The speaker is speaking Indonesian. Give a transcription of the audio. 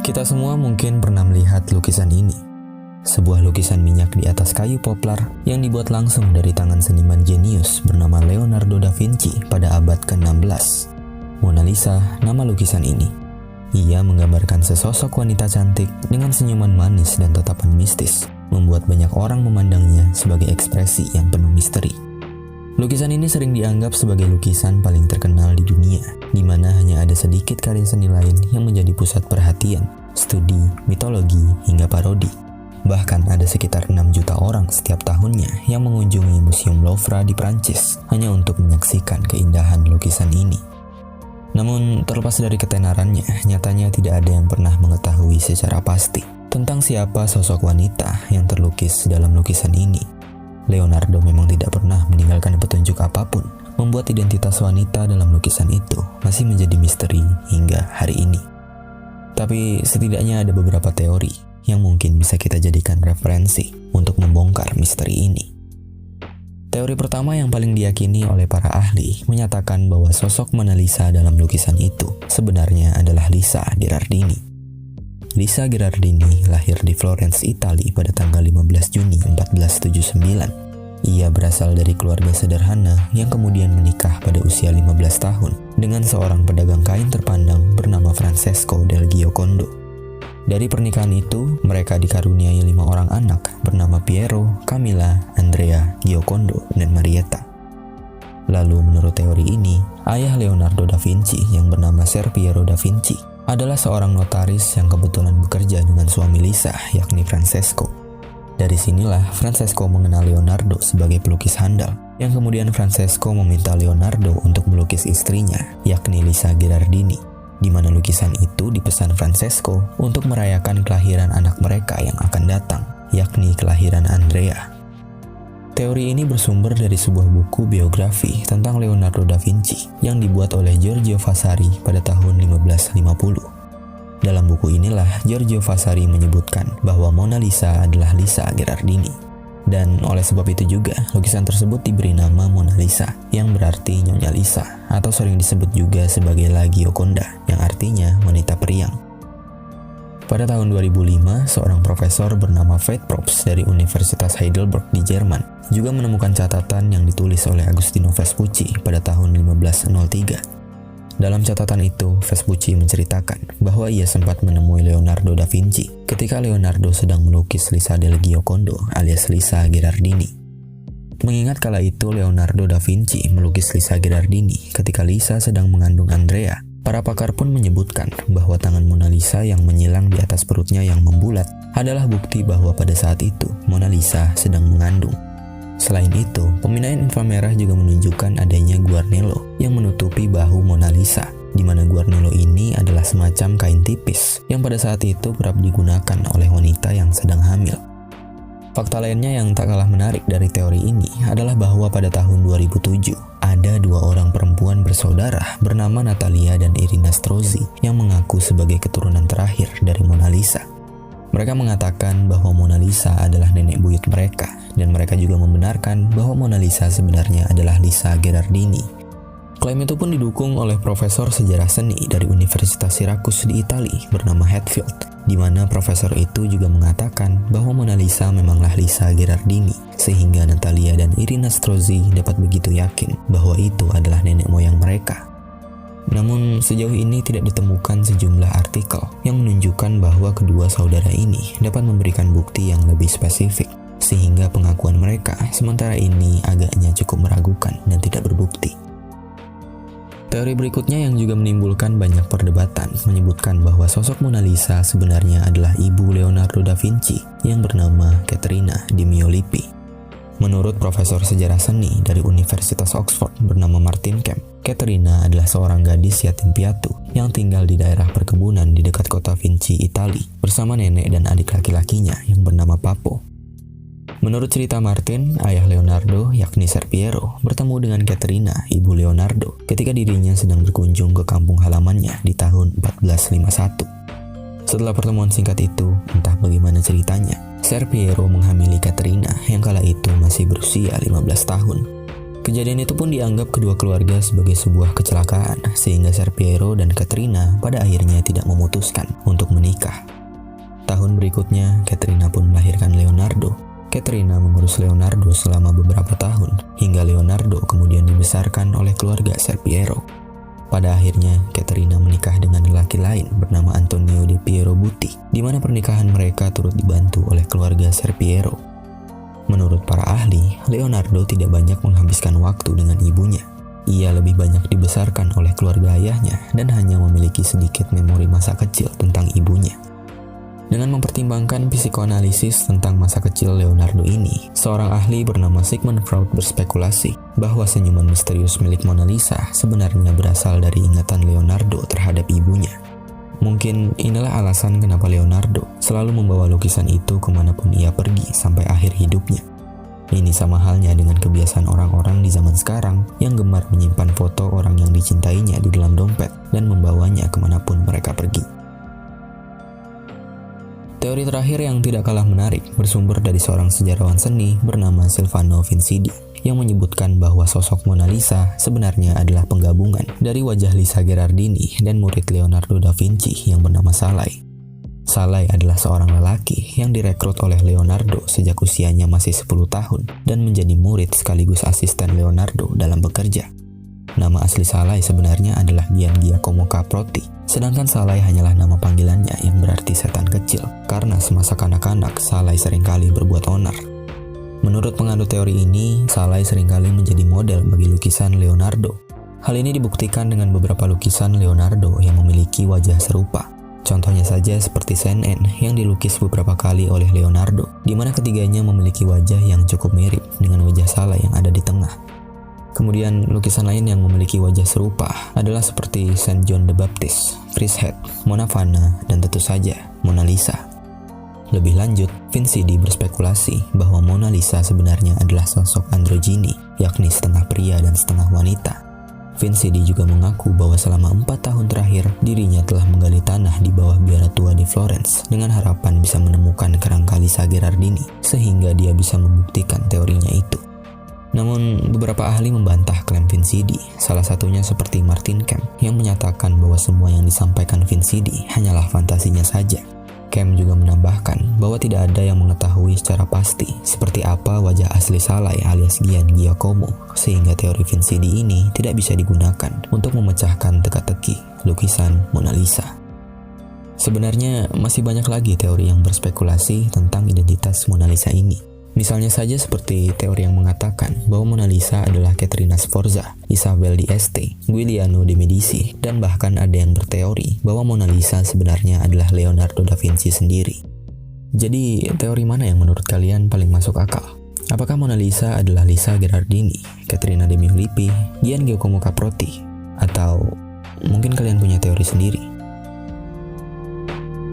Kita semua mungkin pernah melihat lukisan ini. Sebuah lukisan minyak di atas kayu poplar yang dibuat langsung dari tangan seniman jenius bernama Leonardo da Vinci pada abad ke-16. Mona Lisa, nama lukisan ini. Ia menggambarkan sesosok wanita cantik dengan senyuman manis dan tatapan mistis, membuat banyak orang memandangnya sebagai ekspresi yang penuh misteri. Lukisan ini sering dianggap sebagai lukisan paling terkenal di dunia, di mana hanya ada sedikit karya seni lain yang menjadi pusat perhatian, studi, mitologi, hingga parodi. Bahkan ada sekitar 6 juta orang setiap tahunnya yang mengunjungi Museum Louvre di Prancis hanya untuk menyaksikan keindahan lukisan ini. Namun, terlepas dari ketenarannya, nyatanya tidak ada yang pernah mengetahui secara pasti tentang siapa sosok wanita yang terlukis dalam lukisan ini. Leonardo memang tidak pernah meninggalkan petunjuk apapun, membuat identitas wanita dalam lukisan itu masih menjadi misteri hingga hari ini. Tapi setidaknya ada beberapa teori yang mungkin bisa kita jadikan referensi untuk membongkar misteri ini. Teori pertama yang paling diyakini oleh para ahli menyatakan bahwa sosok Mona Lisa dalam lukisan itu sebenarnya adalah Lisa Gherardini. Lisa Gherardini lahir di Florence, Italia pada tanggal 15 Juni 1479. Ia berasal dari keluarga sederhana yang kemudian menikah pada usia 15 tahun dengan seorang pedagang kain terpandang bernama Francesco del Giocondo. Dari pernikahan itu, mereka dikaruniai 5 orang anak bernama Piero, Camilla, Andrea, Giocondo, dan Marietta. Lalu menurut teori ini, ayah Leonardo da Vinci yang bernama Ser Piero da Vinci adalah seorang notaris yang kebetulan bekerja dengan suami Lisa, yakni Francesco. Dari sinilah Francesco mengenal Leonardo sebagai pelukis handal, yang kemudian Francesco meminta Leonardo untuk melukis istrinya, yakni Lisa Gherardini, di mana lukisan itu dipesan Francesco untuk merayakan kelahiran anak mereka yang akan datang, yakni kelahiran Andrea. Teori ini bersumber dari sebuah buku biografi tentang Leonardo da Vinci yang dibuat oleh Giorgio Vasari pada tahun 1550. Dalam buku inilah Giorgio Vasari menyebutkan bahwa Mona Lisa adalah Lisa Gherardini. Dan oleh sebab itu juga lukisan tersebut diberi nama Mona Lisa yang berarti Nyonya Lisa, atau sering disebut juga sebagai La Gioconda yang artinya wanita periang. Pada tahun 2005, seorang profesor bernama Veit Props dari Universitas Heidelberg di Jerman juga menemukan catatan yang ditulis oleh Agostino Vespucci pada tahun 1503. Dalam catatan itu, Vespucci menceritakan bahwa ia sempat menemui Leonardo da Vinci ketika Leonardo sedang melukis Lisa del Giocondo alias Lisa Gherardini. Mengingat kala itu Leonardo da Vinci melukis Lisa Gherardini ketika Lisa sedang mengandung Andrea, para pakar pun menyebutkan bahwa tangan Mona Lisa yang menyilang di atas perutnya yang membulat adalah bukti bahwa pada saat itu Mona Lisa sedang mengandung. Selain itu, pemindaian inframerah juga menunjukkan adanya guarnelo yang menutupi bahu Mona Lisa, di mana guarnelo ini adalah semacam kain tipis yang pada saat itu kerap digunakan oleh wanita yang sedang hamil. Fakta lainnya yang tak kalah menarik dari teori ini adalah bahwa pada tahun 2007, ada 2 orang perempuan bersaudara bernama Natalia dan Irina Strozzi yang mengaku sebagai keturunan terakhir dari Mona Lisa. Mereka mengatakan bahwa Mona Lisa adalah nenek buyut mereka, dan mereka juga membenarkan bahwa Mona Lisa sebenarnya adalah Lisa Gherardini. Klaim itu pun didukung oleh profesor sejarah seni dari Universitas Syracuse di Italia bernama Hatfield, di mana profesor itu juga mengatakan bahwa Mona Lisa memanglah Lisa Gherardini, sehingga Natalia dan Irina Strozzi dapat begitu yakin bahwa itu adalah nenek moyang mereka. Namun sejauh ini tidak ditemukan sejumlah artikel yang menunjukkan bahwa kedua saudara ini dapat memberikan bukti yang lebih spesifik, sehingga pengakuan mereka sementara ini agaknya cukup meragukan dan tidak berbukti. Teori berikutnya yang juga menimbulkan banyak perdebatan menyebutkan bahwa sosok Mona Lisa sebenarnya adalah ibu Leonardo da Vinci yang bernama Caterina di Miollippi. Menurut profesor sejarah seni dari Universitas Oxford bernama Martin Kemp, Caterina adalah seorang gadis yatim piatu yang tinggal di daerah perkebunan di dekat kota Vinci, Italia, bersama nenek dan adik laki-lakinya yang bernama Papo. Menurut cerita Martin, ayah Leonardo, yakni Ser Piero, bertemu dengan Caterina, ibu Leonardo, ketika dirinya sedang berkunjung ke kampung halamannya di tahun 1451. Setelah pertemuan singkat itu, entah bagaimana ceritanya, Ser Piero menghamili Caterina yang kala itu masih berusia 15 tahun. Kejadian itu pun dianggap kedua keluarga sebagai sebuah kecelakaan, sehingga Ser Piero dan Caterina pada akhirnya tidak memutuskan untuk menikah. Tahun berikutnya, Caterina pun melahirkan Leonardo. Caterina mengurus Leonardo selama beberapa tahun, hingga Leonardo kemudian dibesarkan oleh keluarga Ser Piero. Pada akhirnya, Caterina menikah dengan lelaki lain bernama Antonio de Piero Buti, di mana pernikahan mereka turut dibantu oleh keluarga Ser Piero. Menurut para ahli, Leonardo tidak banyak menghabiskan waktu dengan ibunya. Ia lebih banyak dibesarkan oleh keluarga ayahnya dan hanya memiliki sedikit memori masa kecil tentang ibunya. Dengan mempertimbangkan psikoanalisis tentang masa kecil Leonardo ini, seorang ahli bernama Sigmund Freud berspekulasi bahwa senyuman misterius milik Mona Lisa sebenarnya berasal dari ingatan Leonardo terhadap ibunya. Mungkin inilah alasan kenapa Leonardo selalu membawa lukisan itu kemanapun ia pergi sampai akhir hidupnya. Ini sama halnya dengan kebiasaan orang-orang di zaman sekarang yang gemar menyimpan foto orang yang dicintainya di dalam dompet dan membawanya kemanapun mereka pergi. Teori terakhir yang tidak kalah menarik bersumber dari seorang sejarawan seni bernama Silvano Vincidi yang menyebutkan bahwa sosok Mona Lisa sebenarnya adalah penggabungan dari wajah Lisa Gherardini dan murid Leonardo da Vinci yang bernama Salai. Salai adalah seorang lelaki yang direkrut oleh Leonardo sejak usianya masih 10 tahun dan menjadi murid sekaligus asisten Leonardo dalam bekerja. Nama asli Salai sebenarnya adalah Gian Giacomo Caprotti, sedangkan Salai hanyalah nama panggilannya yang berarti setan kecil, karena semasa kanak-kanak Salai seringkali berbuat onar. Menurut penganut teori ini, Salai seringkali menjadi model bagi lukisan Leonardo. Hal ini dibuktikan dengan beberapa lukisan Leonardo yang memiliki wajah serupa. Contohnya saja seperti Saint Anne yang dilukis beberapa kali oleh Leonardo, di mana ketiganya memiliki wajah yang cukup mirip dengan wajah Salai yang ada di tengah. Kemudian lukisan lain yang memiliki wajah serupa adalah seperti Saint John the Baptist, Priesthead, Mona Vanna, dan tentu saja Mona Lisa. Lebih lanjut, Vincidi berspekulasi bahwa Mona Lisa sebenarnya adalah sosok androgini, yakni setengah pria dan setengah wanita. Vincidi juga mengaku bahwa selama 4 tahun terakhir, dirinya telah menggali tanah di bawah biara tua di Florence dengan harapan bisa menemukan kerangka Lisa Gherardini, sehingga dia bisa membuktikan teorinya itu. Namun, beberapa ahli membantah klaim Vincidi, salah satunya seperti Martin Kemp yang menyatakan bahwa semua yang disampaikan Vincidi hanyalah fantasinya saja. Kemp juga menambahkan bahwa tidak ada yang mengetahui secara pasti seperti apa wajah asli Salai alias Gian Giacomo, sehingga teori Vincidi ini tidak bisa digunakan untuk memecahkan teka-teki lukisan Mona Lisa. Sebenarnya masih banyak lagi teori yang berspekulasi tentang identitas Mona Lisa ini. Misalnya saja seperti teori yang mengatakan bahwa Mona Lisa adalah Caterina Sforza, Isabel d'Este, Giuliano de Medici, dan bahkan ada yang berteori bahwa Mona Lisa sebenarnya adalah Leonardo da Vinci sendiri. Jadi, teori mana yang menurut kalian paling masuk akal? Apakah Mona Lisa adalah Lisa Gherardini, Caterina de Medici, Gian Giacomo Caprotti, atau mungkin kalian punya teori sendiri?